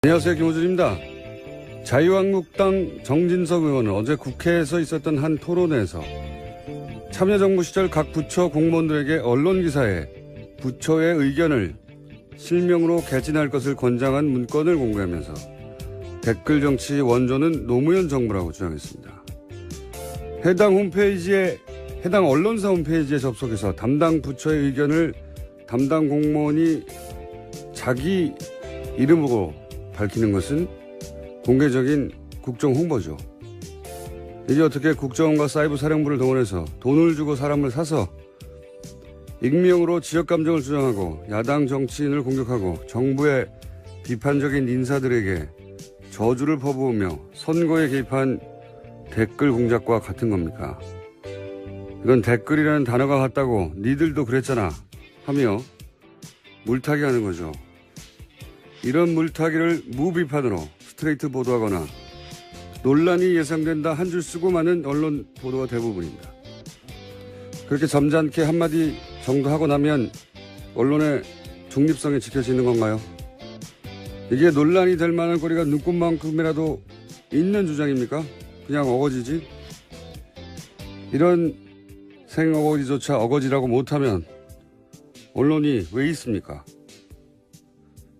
안녕하세요, 김호준입니다. 자유한국당 정진석 의원은 어제 국회에서 있었던 한 토론회에서 참여정부 시절 각 부처 공무원들에게 언론기사에 부처의 의견을 실명으로 개진할 것을 권장한 문건을 공개하면서 댓글 정치 원조는 노무현 정부라고 주장했습니다. 해당 언론사 홈페이지에 접속해서 담당 부처의 의견을 담당 공무원이 자기 이름으로 밝히는 것은 공개적인 국정 홍보죠. 이게 어떻게 국정원과 사이버 사령부를 동원해서 돈을 주고 사람을 사서 익명으로 지역 감정을 주장하고 야당 정치인을 공격하고 정부의 비판적인 인사들에게 저주를 퍼부으며 선거에 개입한 댓글 공작과 같은 겁니까? 이건 댓글이라는 단어가 같다고 니들도 그랬잖아 하며 물타기 하는 거죠. 이런 물타기를 무비판으로 스트레이트 보도하거나 논란이 예상된다 한 줄 쓰고 마는 언론 보도가 대부분입니다. 그렇게 점잖게 한마디 정도 하고 나면 언론의 중립성이 지켜지는 건가요? 이게 논란이 될 만한 거리가 눈꽃만큼이라도 있는 주장입니까? 그냥 어거지지? 이런 생어거지조차 어거지라고 못하면 언론이 왜 있습니까?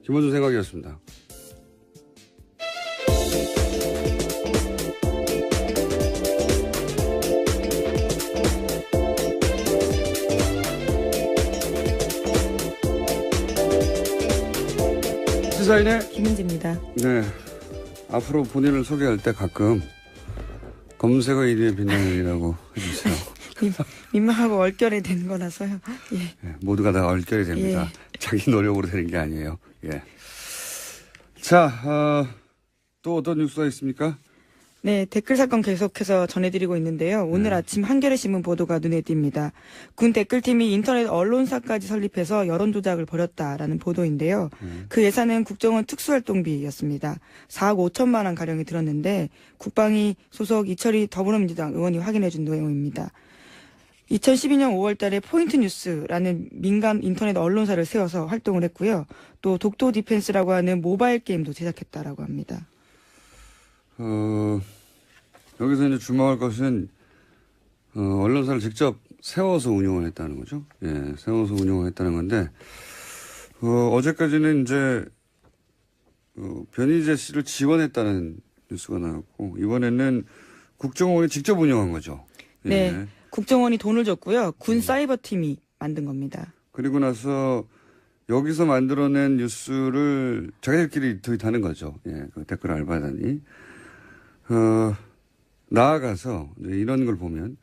김원준 생각이었습니다. 시사인의 김은지입니다. 네, 앞으로 본인을 소개할 때 가끔 검색어 1위에 빛나는이라고 해주세요. 민망하고 얼결이 된 거라서요. 예. 네, 모두가 다 얼결이 됩니다. 예. 자기 노력으로 되는 게 아니에요. 예. 자, 또 어떤 뉴스가 있습니까? 네, 댓글 사건 계속해서 전해드리고 있는데요. 오늘 아침 한겨레 신문 보도가 눈에 띕니다. 군 댓글팀이 인터넷 언론사까지 설립해서 여론 조작을 벌였다라는 보도인데요. 그 예산은 국정원 특수활동비였습니다. 4억 5천만 원 가량이 들었는데 국방위 소속 이철희 더불어민주당 의원이 확인해준 내용입니다. 2012년 5월 달에 포인트 뉴스라는 민간 인터넷 언론사를 세워서 활동을 했고요. 또 독도 디펜스라고 하는 모바일 게임도 제작했다라고 합니다. 여기서 이제 주목할 것은, 언론사를 직접 세워서 운영을 했다는 거죠. 예, 세워서 운영을 했다는 건데, 어제까지는 이제, 변희재 씨를 지원했다는 뉴스가 나왔고, 이번에는 국정원이 직접 운영한 거죠. 예. 네, 국정원이 돈을 줬고요. 군 사이버팀이 만든 겁니다. 그리고 나서 여기서 만들어낸 뉴스를 자기들끼리 트윗하는 거죠. 예, 그 댓글 알바단이. 나아가서 이런 걸 보면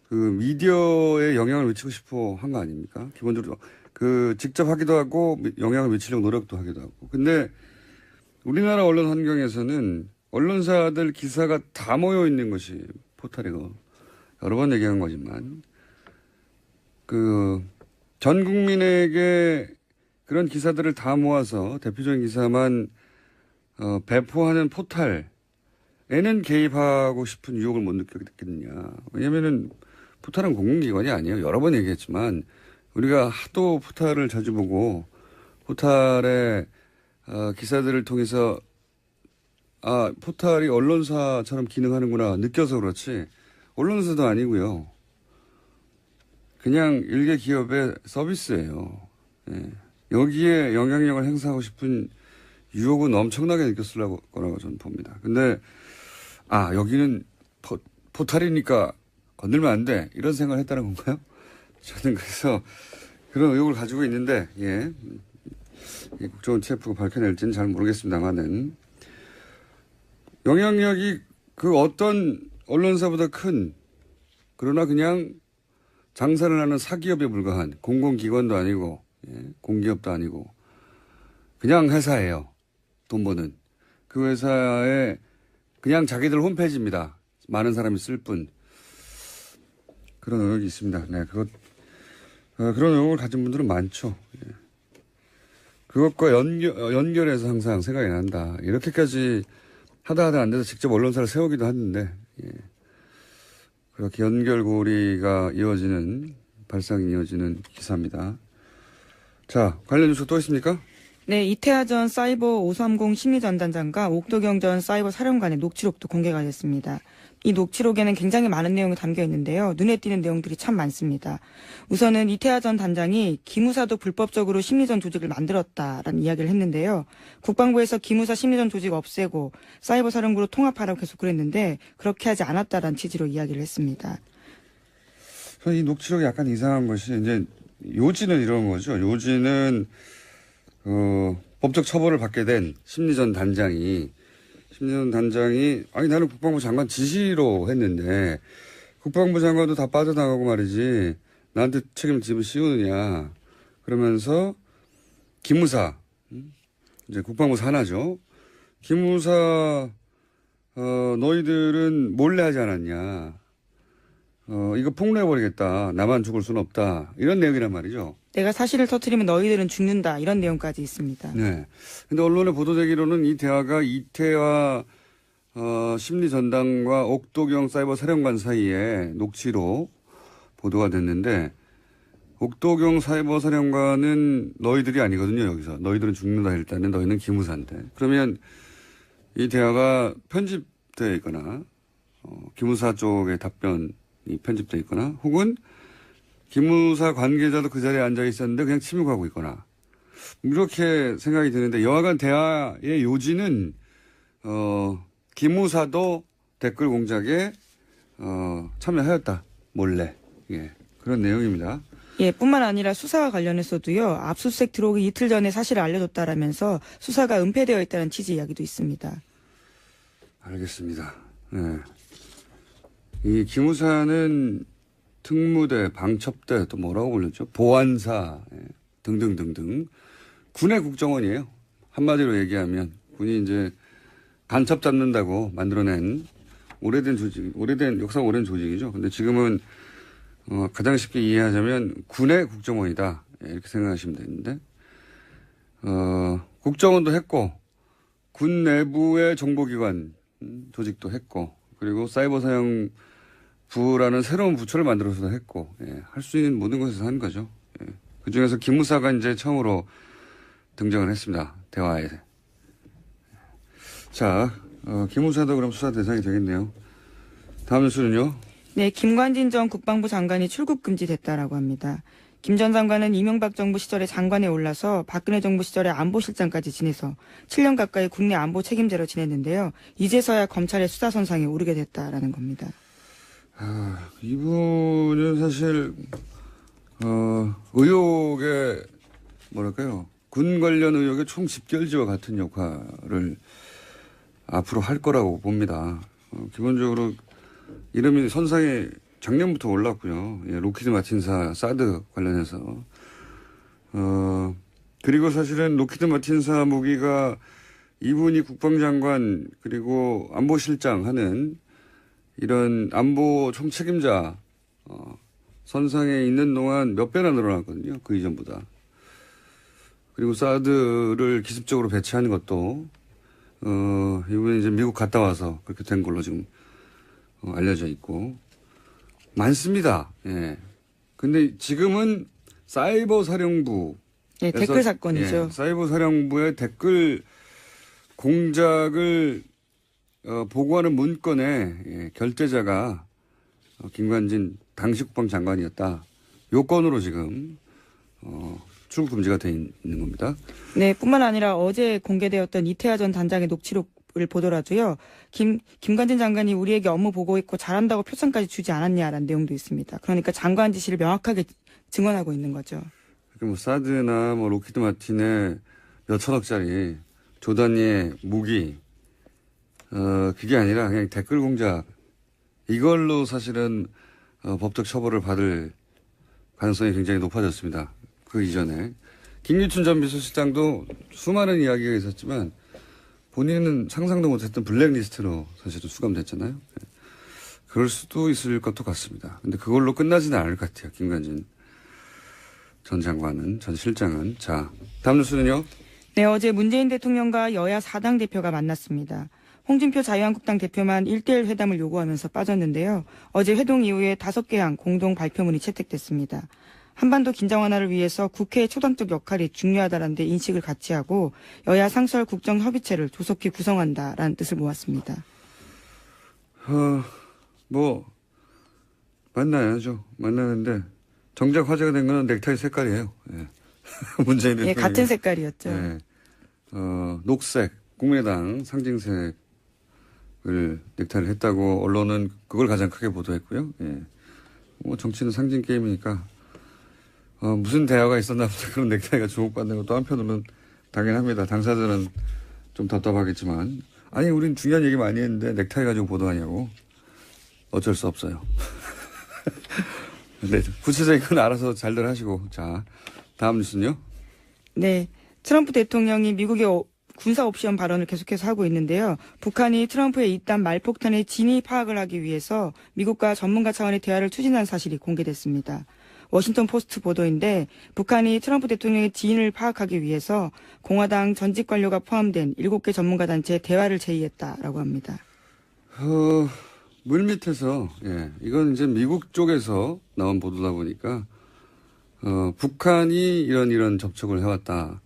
그 미디어에 영향을 미치고 싶어 한 거 아닙니까? 기본적으로 그 직접 하기도 하고 영향을 미치려고 노력도 하기도 하고. 근데 우리나라 언론 환경에서는 언론사들 기사가 다 모여 있는 것이 포털이고 여러 번 얘기한 거지만 그 전 국민에게 그런 기사들을 다 모아서 대표적인 기사만 배포하는 포털에는 개입하고 싶은 유혹을 못 느꼈겠느냐. 왜냐면은 포털은 공공기관이 아니에요. 여러 번 얘기했지만 우리가 하도 포털을 자주 보고 포털의 기사들을 통해서 포털이 언론사처럼 기능하는구나 느껴서 그렇지 언론사도 아니고요. 그냥 일개 기업의 서비스예요. 예. 여기에 영향력을 행사하고 싶은 유혹은 엄청나게 느꼈을 거라고 저는 봅니다. 근데 여기는 포탈이니까 건들면 안 돼. 이런 생각을 했다는 건가요? 저는 그래서 그런 의혹을 가지고 있는데 국정원 TF가 밝혀낼지는 잘 모르겠습니다만은 영향력이 그 어떤 언론사보다 큰 그러나 그냥 장사를 하는 사기업에 불과한 공공기관도 아니고 공기업도 아니고 그냥 회사예요. 돈 버는. 그 회사에 그냥 자기들 홈페이지입니다. 많은 사람이 쓸 뿐. 그런 의혹이 있습니다. 네, 그런 의혹을 가진 분들은 많죠. 예. 그것과 연결해서 항상 생각이 난다. 이렇게까지 하다 안 돼서 직접 언론사를 세우기도 했는데, 예. 그렇게 연결고리가 발상이 이어지는 기사입니다. 자, 관련 뉴스 또 있습니까? 네, 이태하 전 사이버 530 심리전단장과 옥도경 전 사이버 사령관의 녹취록도 공개가 됐습니다. 이 녹취록에는 굉장히 많은 내용이 담겨 있는데요. 눈에 띄는 내용들이 참 많습니다. 우선은 이태하 전 단장이 기무사도 불법적으로 심리전 조직을 만들었다라는 이야기를 했는데요. 국방부에서 기무사 심리전 조직 없애고 사이버 사령부로 통합하라고 계속 그랬는데 그렇게 하지 않았다라는 취지로 이야기를 했습니다. 이 녹취록이 약간 이상한 것이 이제 요지는 이런 거죠. 요지는 법적 처벌을 받게 된 심리전 단장이 아니 나는 국방부 장관 지시로 했는데 국방부 장관도 다 빠져나가고 말이지 나한테 책임을 집을 씌우느냐 그러면서 기무사 이제 국방부 산하죠. 기무사 너희들은 몰래 하지 않았냐. 이거 폭로해버리겠다. 나만 죽을 수는 없다. 이런 내용이란 말이죠. 내가 사실을 터뜨리면 너희들은 죽는다. 이런 내용까지 있습니다. 네. 근데 언론에 보도되기로는 이 대화가 이태화 심리전당과 옥도경 사이버 사령관 사이에 녹취로 보도가 됐는데 옥도경 사이버 사령관은 너희들이 아니거든요. 여기서. 너희들은 죽는다 할 때는 너희는 기무사인데. 그러면 이 대화가 편집되어 있거나 기무사 쪽의 답변이 편집되어 있거나 혹은 기무사 관계자도 그 자리에 앉아 있었는데 그냥 침묵하고 있거나 이렇게 생각이 드는데 여하간 대화의 요지는 기무사도 댓글 공작에 참여하였다 몰래 그런 내용입니다. 예, 뿐만 아니라 수사와 관련해서도요. 압수수색 들어오기 이틀 전에 사실을 알려줬다라면서 수사가 은폐되어 있다는 취지 이야기도 있습니다. 알겠습니다. 네. 이 기무사는 특무대, 방첩대 또 뭐라고 불렸죠? 보안사 등등등등 군의 국정원이에요. 한마디로 얘기하면 군이 이제 간첩 잡는다고 만들어낸 오래된 조직, 역사 오랜 조직이죠. 근데 지금은 가장 쉽게 이해하자면 군의 국정원이다 이렇게 생각하시면 되는데 국정원도 했고 군 내부의 정보기관 조직도 했고 그리고 사이버 사령부라는 새로운 부처를 만들어서도 했고 할 수 있는 모든 것에서 한 거죠. 그중에서 기무사가 이제 처음으로 등장을 했습니다. 대화에. 자, 기무사도 그럼 수사 대상이 되겠네요. 다음 뉴스는요. 네, 김관진 전 국방부 장관이 출국 금지됐다라고 합니다. 김 전 장관은 이명박 정부 시절에 장관에 올라서 박근혜 정부 시절에 안보실장까지 지내서 7년 가까이 국내 안보 책임자로 지냈는데요. 이제서야 검찰의 수사선상에 오르게 됐다라는 겁니다. 이분은 사실 의혹의 뭐랄까요? 군 관련 의혹의 총 집결지와 같은 역할을 앞으로 할 거라고 봅니다. 기본적으로 이름이 선상에 작년부터 올랐고요. 로키드 마틴사 사드 관련해서. 그리고 사실은 로키드 마틴사 무기가 이분이 국방장관 그리고 안보실장 하는 이런 안보 총책임자 선상에 있는 동안 몇 배나 늘어났거든요. 그 이전보다. 그리고 사드를 기습적으로 배치하는 것도 이번에 이제 미국 갔다 와서 그렇게 된 걸로 지금 알려져 있고 많습니다. 예. 근데 지금은 사이버 사령부 댓글 사건이죠. 사이버 사령부의 댓글 공작을 보고하는 문건의 결재자가 김관진 당시 국방장관이었다. 요건으로 지금 출국 금지가 돼 있는 겁니다. 네, 뿐만 아니라 어제 공개되었던 이태하 전 단장의 녹취록을 보더라도요. 김관진 장관이 우리에게 업무 보고했고 잘한다고 표창까지 주지 않았냐라는 내용도 있습니다. 그러니까 장관 지시를 명확하게 증언하고 있는 거죠. 그러니까 뭐 사드나 뭐 로키드 마틴의 몇 천억짜리 조단위의 무기 그게 아니라 그냥 댓글 공작 이걸로 사실은 법적 처벌을 받을 가능성이 굉장히 높아졌습니다. 그 이전에 김기춘 전 비서실장도 수많은 이야기가 있었지만 본인은 상상도 못했던 블랙리스트로 사실은 수감됐잖아요. 그럴 수도 있을 것도 같습니다. 근데 그걸로 끝나지는 않을 것 같아요. 김관진 전 장관은, 전 실장은. 자, 다음 뉴스는요. 네, 어제 문재인 대통령과 여야 4당 대표가 만났습니다. 홍준표 자유한국당 대표만 1대1 회담을 요구하면서 빠졌는데요. 어제 회동 이후에 5개 안 공동 발표문이 채택됐습니다. 한반도 긴장 완화를 위해서 국회의 초당적 역할이 중요하다는 데 인식을 같이 하고 여야 상설 국정협의체를 조속히 구성한다라는 뜻을 모았습니다. 만나야죠. 만나는데 정작 화제가 된 거는 넥타이 색깔이에요. 예. 문재인 대통령이. 예, 같은 색깔이었죠. 예. 녹색, 국민의당 상징색을 넥타이를 했다고 언론은 그걸 가장 크게 보도했고요. 예. 뭐 정치는 상징 게임이니까 무슨 대화가 있었나 보다 그런 넥타이가 주목받는 것도 한편으로는 당연합니다. 당사자는 좀 답답하겠지만 아니 우린 중요한 얘기 많이 했는데 넥타이 가지고 보도하냐고. 어쩔 수 없어요. 네, 구체적인 건 알아서 잘들 하시고. 자, 다음 뉴스는요? 네. 트럼프 대통령이 미국의 군사 옵션 발언을 계속해서 하고 있는데요. 북한이 트럼프의 이딴 말폭탄의 진위 파악을 하기 위해서 미국과 전문가 차원의 대화를 추진한 사실이 공개됐습니다. 워싱턴 포스트 보도인데 북한이 트럼프 대통령의 지인을 파악하기 위해서 공화당 전직 관료가 포함된 7개 전문가 단체에 대화를 제의했다라고 합니다. 물밑에서, 예, 이건 이제 미국 쪽에서 나온 보도다 보니까, 북한이 이런 접촉을 해왔다는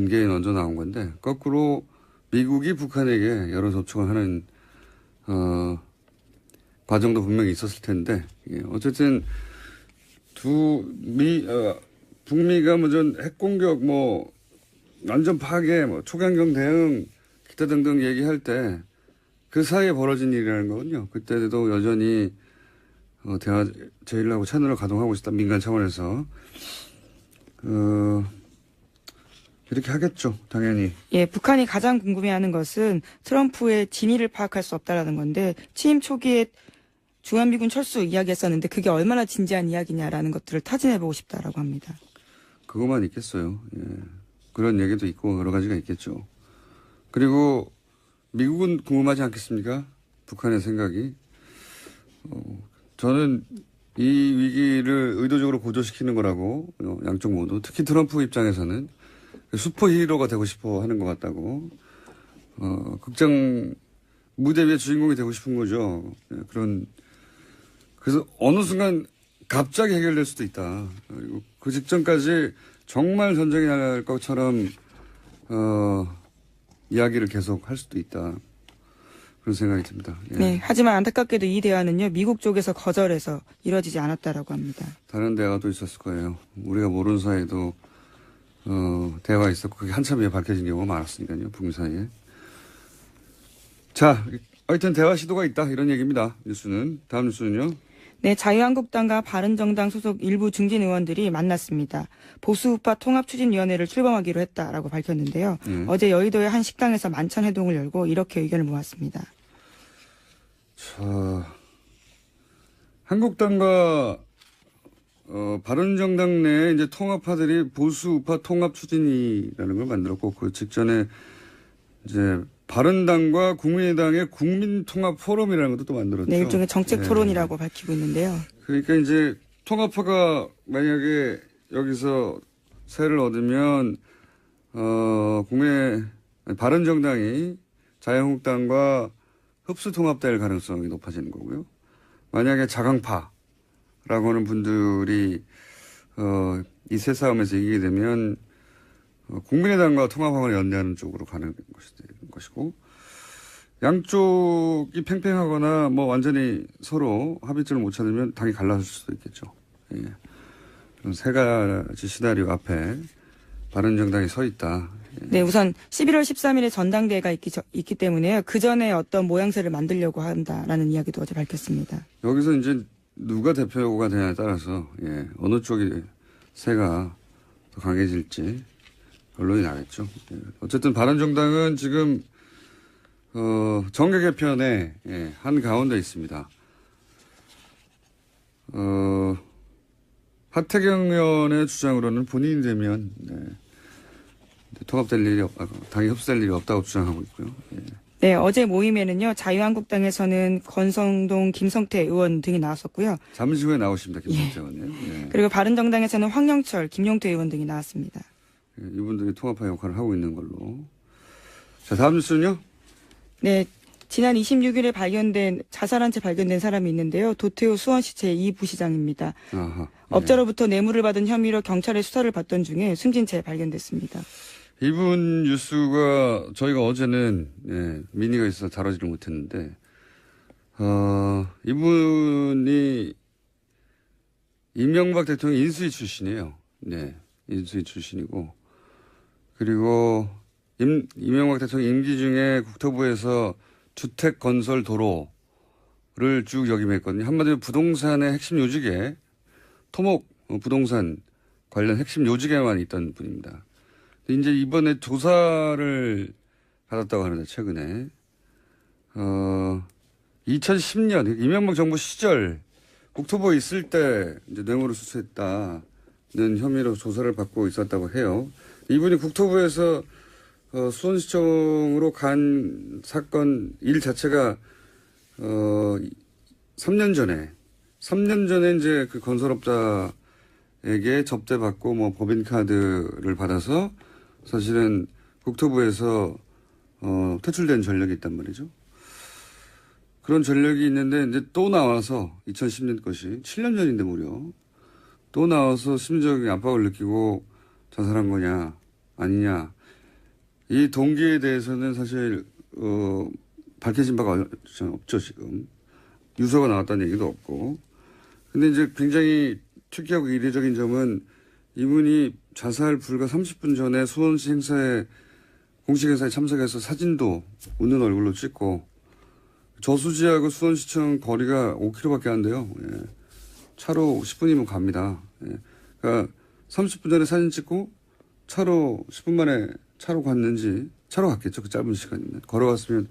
게 먼저 나온 건데, 거꾸로 미국이 북한에게 여러 접촉을 하는, 과정도 분명히 있었을 텐데, 예, 어쨌든, 북미가 핵공격, 완전 파괴, 초강경 대응, 기타 등등 얘기할 때, 그 사이에 벌어진 일이라는 거군요. 그때도 여전히 대화 제일하고 채널을 가동하고 있었다. 민간 차원에서. 이렇게 하겠죠. 당연히. 예, 북한이 가장 궁금해하는 것은 트럼프의 진위를 파악할 수 없다라는 건데 취임 초기에 주한미군 철수 이야기했었는데 그게 얼마나 진지한 이야기냐라는 것들을 타진해보고 싶다라고 합니다. 그것만 있겠어요. 예. 그런 얘기도 있고 여러 가지가 있겠죠. 그리고 미국은 궁금하지 않겠습니까? 북한의 생각이. 저는 이 위기를 의도적으로 고조시키는 거라고 양쪽 모두 특히 트럼프 입장에서는 슈퍼히어로가 되고 싶어 하는 것 같다고 극장 무대 위의 주인공이 되고 싶은 거죠. 그래서 어느 순간 갑자기 해결될 수도 있다. 그리고 그 직전까지 정말 전쟁이 날 것처럼 이야기를 계속 할 수도 있다. 그런 생각이 듭니다. 예. 네, 하지만 안타깝게도 이 대화는요, 미국 쪽에서 거절해서 이뤄지지 않았다라고 합니다. 다른 대화도 있었을 거예요. 우리가 모르는 사이에도, 대화가 있었고, 그게 한참 후에 밝혀진 경우가 많았으니까요, 북미 사이에. 자, 하여튼 대화 시도가 있다. 이런 얘기입니다. 뉴스는. 다음 뉴스는요? 네, 자유한국당과 바른정당 소속 일부 중진 의원들이 만났습니다. 보수우파 통합추진위원회를 출범하기로 했다라고 밝혔는데요. 어제 여의도의 한 식당에서 만찬회동을 열고 이렇게 의견을 모았습니다. 자, 한국당과 바른정당 내 이제 통합파들이 보수우파 통합추진위라는 걸 만들었고 그 직전에 이제 바른당과 국민의당의 국민통합포럼이라는 것도 또 만들었죠. 네, 일종의 정책 토론이라고 밝히고 있는데요. 그러니까 이제 통합파가 만약에 여기서 세를 얻으면 바른정당이 자유한국당과 흡수통합될 가능성이 높아지는 거고요. 만약에 자강파라고 하는 분들이 이 세 싸움에서 이기게 되면 국민의당과 통합항을 연대하는 쪽으로 가는 것이고 양쪽이 팽팽하거나 완전히 서로 합의점을 못 찾으면 당이 갈라질 수도 있겠죠. 예. 그런 세 가지 시나리오 앞에 바른정당이 서 있다. 예. 네, 우선 11월 13일에 전당대회가 있기 때문에요. 그 전에 어떤 모양새를 만들려고 한다라는 이야기도 어제 밝혔습니다. 여기서 이제 누가 대표가 되냐에 따라서 어느 쪽이 세가 더 강해질지 결론이 나겠죠. 예. 어쨌든 바른정당은 지금 정계 개편에 한 가운데 있습니다. 하태경 의원의 주장으로는 본인이 되면 통합될 일이 당이 흡수될 일이 없다고 주장하고 있고요. 예. 네, 어제 모임에는요, 자유한국당에서는 권성동, 김성태 의원 등이 나왔었고요. 잠시 후에 나오십니다, 김성태 의원님. 예. 그리고 바른정당에서는 황영철, 김용태 의원 등이 나왔습니다. 이분들이 통합파 역할을 하고 있는 걸로. 자, 다음 뉴스는요? 네, 지난 26일에 자살한 채 발견된 사람이 있는데요. 도태우 수원시체 이 부시장입니다. 아하. 업자로부터 뇌물을 받은 혐의로 경찰의 수사를 받던 중에 숨진 채 발견됐습니다. 이분 뉴스가 저희가 어제는 미니가 있어서 다루지를 못했는데 이분이 이명박 대통령 인수위 출신이에요. 네, 인수위 출신이고 그리고 이명박 대통령 임기 중에 국토부에서 주택 건설 도로를 쭉 역임했거든요. 한마디로 부동산의 핵심 요직에 토목 부동산 관련 핵심 요직에만 있던 분입니다. 이제 이번에 조사를 받았다고 하는데 최근에 2010년 이명박 정부 시절 국토부에 있을 때 이제 뇌물을 수수했다는 혐의로 조사를 받고 있었다고 해요. 이분이 국토부에서 수원시청으로 간 사건 일 자체가 3년 전에 이제 그 건설업자에게 접대받고 뭐 법인카드를 받아서 사실은 국토부에서 퇴출된 전력이 있단 말이죠. 그런 전력이 있는데 이제 또 나와서 2010년 것이 7년 전인데 무려 또 나와서 심리적인 압박을 느끼고 자살한 거냐 아니냐 이 동기에 대해서는 사실 밝혀진 바가 없죠 지금. 유서가 나왔다는 얘기도 없고. 근데 이제 굉장히 특이하고 이례적인 점은 이분이 자살 불과 30분 전에 수원시 공식 행사에 참석해서 사진도 웃는 얼굴로 찍고 저수지하고 수원시청 거리가 5km밖에 안 돼요. 예. 차로 10분이면 갑니다. 예. 그러니까 30분 전에 사진 찍고 차로 10분 만에 차로 갔겠죠. 그 짧은 시간이면. 걸어갔으면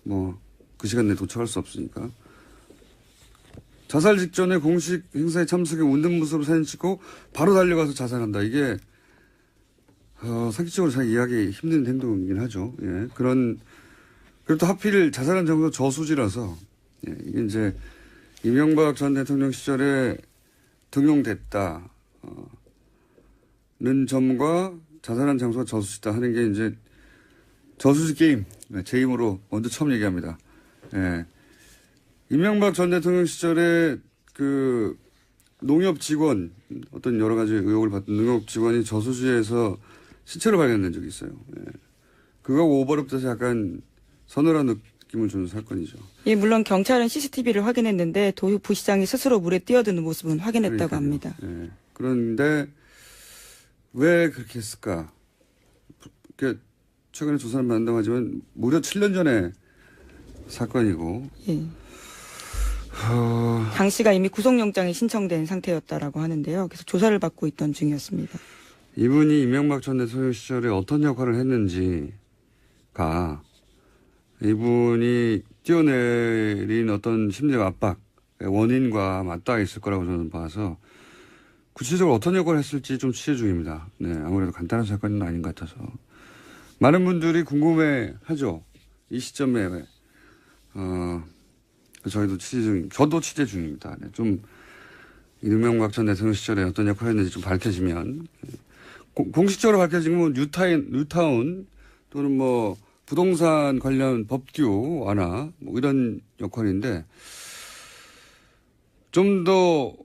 뭐 그 시간 내에 도착할 수 없으니까. 자살 직전에 공식 행사에 참석해 웃는 모습으로 사진 찍고 바로 달려가서 자살한다. 이게 상식적으로 잘 이해하기 힘든 행동이긴 하죠. 예. 그리고 또 하필 자살한 장소가 저수지라서 예. 이게 이제 이명박 전 대통령 시절에 등용됐다는 점과 자살한 장소가 저수지다 하는 게 이제 저수지 게임 제 힘으로 먼저 처음 얘기합니다. 예. 이명박 전 대통령 시절에 그 농협 직원 어떤 여러 가지 의혹을 받던 농협 직원이 저수지에서 시체로 발견된 적이 있어요. 예. 그거 오버랩돼서 약간 서늘한 느낌을 주는 사건이죠. 예, 물론 경찰은 CCTV를 확인했는데 도유 부시장이 스스로 물에 뛰어드는 모습은 확인했다고 그러니까요. 합니다. 예. 그런데 왜 그렇게 했을까? 최근에 조사를 받는다고 하지만 무려 7년 전에 사건이고. 예. 당시가 이미 구속영장이 신청된 상태였다라고 하는데요. 그래서 조사를 받고 있던 중이었습니다. 이분이 이명박 전 대통령 시절에 어떤 역할을 했는지가 이분이 뛰어내린 어떤 심리적 압박, 원인과 맞닿아 있을 거라고 저는 봐서 구체적으로 어떤 역할을 했을지 좀 취재 중입니다. 네, 아무래도 간단한 사건은 아닌 것 같아서. 많은 분들이 궁금해하죠. 이 시점에 저도 취재 중입니다. 네, 좀 이명박 전 대통령 시절에 어떤 역할을 했는지 좀 밝혀지면 공식적으로 밝혀진 건 뉴타운 또는 뭐 부동산 관련 법규 완화 뭐 이런 역할인데 좀 더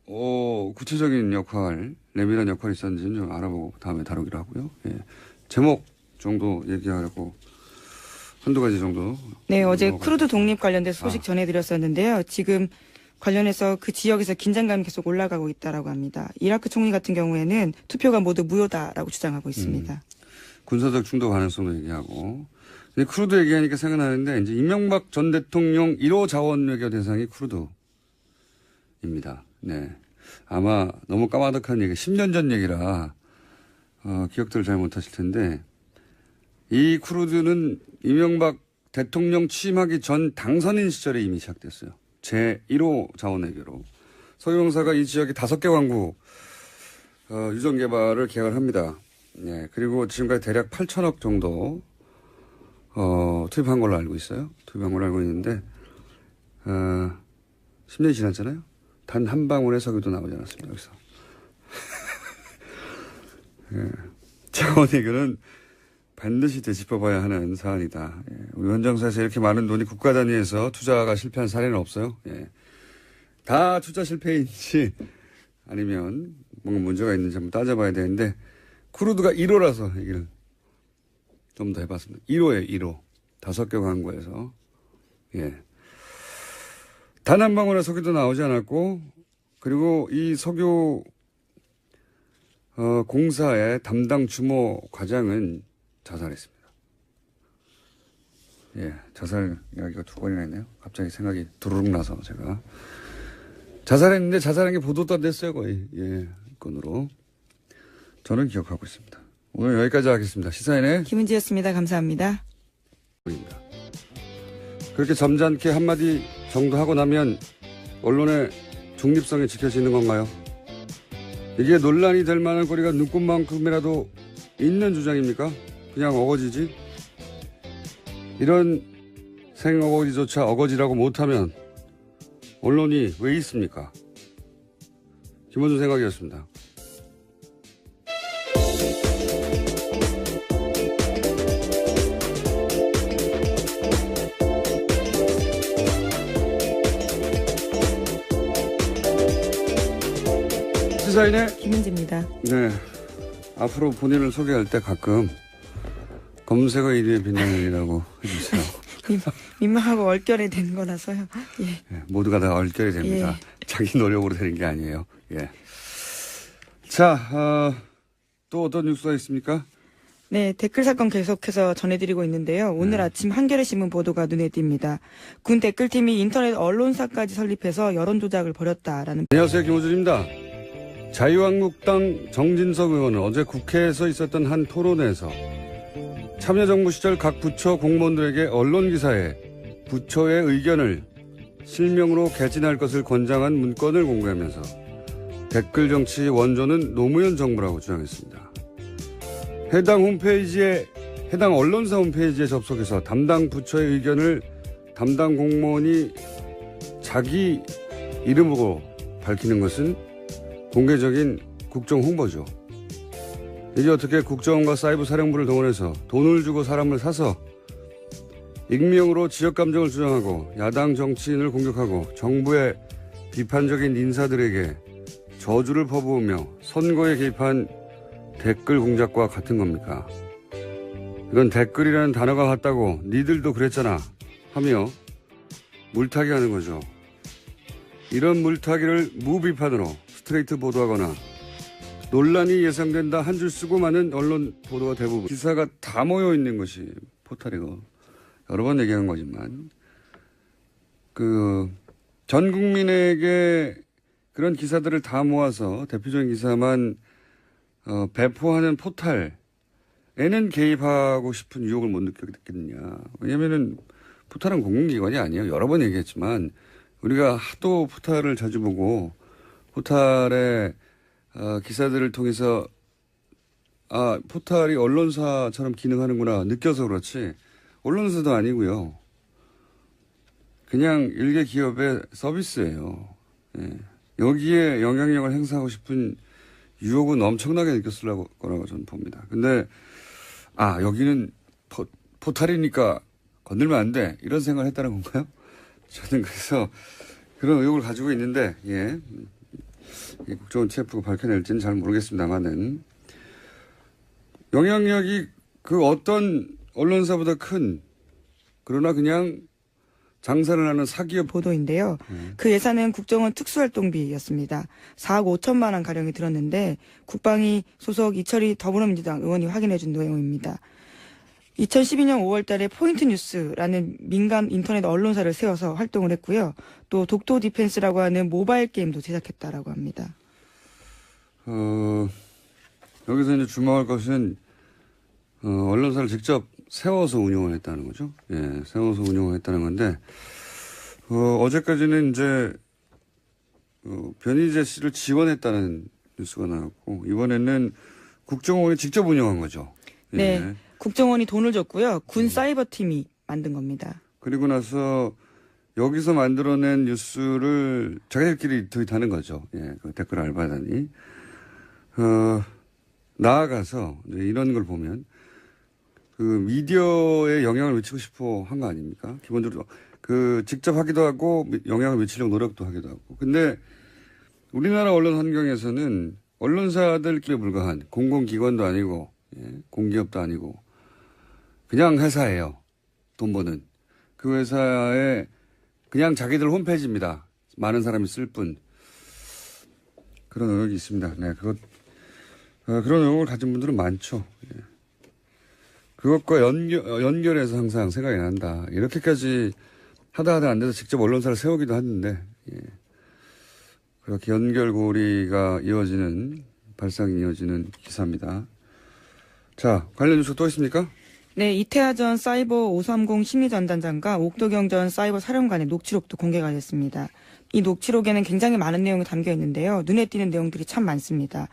구체적인 역할, 내밀한 역할이 있었는지는 좀 알아보고 다음에 다루기로 하고요. 예. 제목 정도 얘기하려고 한두 가지 정도. 네, 어제 크루드 독립 관련된 소식 전해드렸었는데요. 지금 관련해서 그 지역에서 긴장감이 계속 올라가고 있다라고 합니다. 이라크 총리 같은 경우에는 투표가 모두 무효다라고 주장하고 있습니다. 군사적 충돌 가능성도 얘기하고. 근데 크루드 얘기하니까 생각나는데 이제 이명박 전 대통령 1호 자원 외교 대상이 크루드입니다. 네. 아마 너무 까마득한 얘기, 10년 전 얘기라 기억들을 잘 못하실 텐데 이 크루드는 이명박 대통령 취임하기 전 당선인 시절에 이미 시작됐어요. 제1호 자원외교로. 서유형사가 이 지역에 5개 광구 유전 개발을 계약을 합니다. 네, 그리고 지금까지 대략 8천억 정도 투입한 걸로 알고 있어요. 투입한 걸로 알고 있는데 10년이 지났잖아요. 단 한 방울의 석유도 나오지 않았습니다. 여기서. 네, 자원외교는 반드시 되짚어봐야 하는 사안이다. 예. 우리 현장사에서 이렇게 많은 돈이 국가 단위에서 투자가 실패한 사례는 없어요. 예. 다 투자 실패인지 아니면 뭔가 문제가 있는지 한번 따져봐야 되는데 크루드가 1호라서 얘기를 좀 더 해봤습니다. 1호에 1호. 5개 광고에서. 예. 단 한 방울의 석유도 나오지 않았고 그리고 이 석유 공사의 담당 주모 과장은 자살했습니다. 예, 자살 이야기가 2번이나 했네요. 갑자기 생각이 두루룩 나서 제가. 자살했는데 자살한 게 보도도 안 됐어요, 거의. 예, 건으로. 저는 기억하고 있습니다. 오늘 여기까지 하겠습니다. 시사인의 김은지였습니다. 감사합니다. 입니다. 그렇게 점잖게 한마디 정도 하고 나면 언론의 중립성이 지켜지는 건가요? 이게 논란이 될 만한 거리가 눈꽃만큼이라도 있는 주장입니까? 그냥 어거지지? 이런 생어거지조차 어거지라고 못하면 언론이 왜 있습니까? 김원준 생각이었습니다. 시사인의 김은지입니다. 네. 앞으로 본인을 소개할 때 가끔 검색어 1위의 빛나는이라고 해주세요. 민망하고 얼결이 된 거라서요. 예. 예, 모두가 다 얼결이 됩니다. 예. 자기 노력으로 되는 게 아니에요. 예. 자, 또 어떤 뉴스가 있습니까? 네, 댓글 사건 계속해서 전해드리고 있는데요. 오늘 아침 한겨레 신문 보도가 눈에 띕니다. 군 댓글팀이 인터넷 언론사까지 설립해서 여론 조작을 벌였다라는. 안녕하세요, 김호준입니다. 자유한국당 정진석 의원은 어제 국회에서 있었던 한 토론회에서 참여정부 시절 각 부처 공무원들에게 언론 기사에 부처의 의견을 실명으로 개진할 것을 권장한 문건을 공개하면서 댓글 정치 원조는 노무현 정부라고 주장했습니다. 해당 언론사 홈페이지에 접속해서 담당 부처의 의견을 담당 공무원이 자기 이름으로 밝히는 것은 공개적인 국정 홍보죠. 이게 어떻게 국정원과 사이버 사령부를 동원해서 돈을 주고 사람을 사서 익명으로 지역 감정을 주장하고 야당 정치인을 공격하고 정부의 비판적인 인사들에게 저주를 퍼부으며 선거에 개입한 댓글 공작과 같은 겁니까? 이건 댓글이라는 단어가 같다고 니들도 그랬잖아 하며 물타기 하는 거죠. 이런 물타기를 무비판으로 스트레이트 보도하거나 논란이 예상된다 한 줄 쓰고 많은 언론 보도가 대부분 기사가 다 모여 있는 것이 포탈이고 여러 번 얘기한 거지만 전 국민에게 그런 기사들을 다 모아서 대표적인 기사만 배포하는 포탈에는 개입하고 싶은 유혹을 못 느꼈겠느냐. 왜냐면은 포탈은 공공기관이 아니에요. 여러 번 얘기했지만 우리가 하도 포탈을 자주 보고 포탈의 기사들을 통해서 포탈이 언론사처럼 기능하는구나 느껴서 그렇지 언론사도 아니고요. 그냥 일개 기업의 서비스예요. 예. 여기에 영향력을 행사하고 싶은 유혹은 엄청나게 느꼈을 거라고 저는 봅니다. 근데 여기는 포탈이니까 건들면 안 돼 이런 생각을 했다는 건가요? 저는 그래서 그런 의혹을 가지고 있는데 국정원 TF가 밝혀낼지는 잘 모르겠습니다만은 영향력이 그 어떤 언론사보다 큰 그러나 그냥 장사를 하는 사기업 보도인데요. 그 예산은 국정원 특수활동비였습니다. 4억 5천만 원 가량이 들었는데 국방위 소속 이철희 더불어민주당 의원이 확인해 준 내용입니다. 2012년 5월 달에 포인트뉴스라는 민간 인터넷 언론사를 세워서 활동을 했고요. 또 독도 디펜스라고 하는 모바일 게임도 제작했다라고 합니다. 여기서 이제 주목할 것은 언론사를 직접 세워서 운영을 했다는 거죠. 예, 세워서 운영을 했다는 건데 어제까지는 이제 변희재 씨를 지원했다는 뉴스가 나왔고 이번에는 국정원이 직접 운영한 거죠. 예. 네. 국정원이 돈을 줬고요. 군 사이버팀이 만든 겁니다. 그리고 나서 여기서 만들어낸 뉴스를 자기들끼리 트윗하는 거죠. 예, 그 댓글 알바단이. 나아가서 이런 걸 보면 미디어에 영향을 미치고 싶어 한 거 아닙니까? 기본적으로 직접 하기도 하고 영향을 미치려고 노력도 하기도 하고. 근데 우리나라 언론 환경에서는 언론사들끼리 불과한 공공기관도 아니고 공기업도 아니고 그냥 회사예요. 돈 버는. 그 회사에 그냥 자기들 홈페이지입니다. 많은 사람이 쓸 뿐. 그런 의혹이 있습니다. 네, 그런 의혹을 가진 분들은 많죠. 예. 그것과 연결해서 항상 생각이 난다. 이렇게까지 하다 안 돼서 직접 언론사를 세우기도 했는데, 예. 그렇게 연결고리가 발상이 이어지는 기사입니다. 자, 관련 뉴스 또 있습니까? 네, 이태하 전 사이버 530 심리전단장과 옥도경 전 사이버 사령관의 녹취록도 공개가 됐습니다. 이 녹취록에는 굉장히 많은 내용이 담겨 있는데요. 눈에 띄는 내용들이 참 많습니다.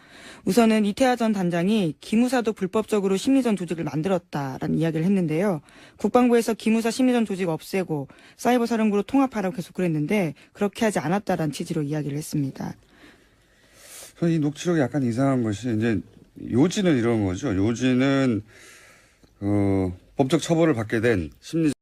우선은 이태하 전 단장이 기무사도 불법적으로 심리전 조직을 만들었다라는 이야기를 했는데요. 국방부에서 기무사 심리전 조직 없애고 사이버 사령부로 통합하라고 계속 그랬는데 그렇게 하지 않았다라는 취지로 이야기를 했습니다. 이 녹취록이 약간 이상한 것이 이제 요지는 이런 거죠. 요지는 법적 처벌을 받게 된 심리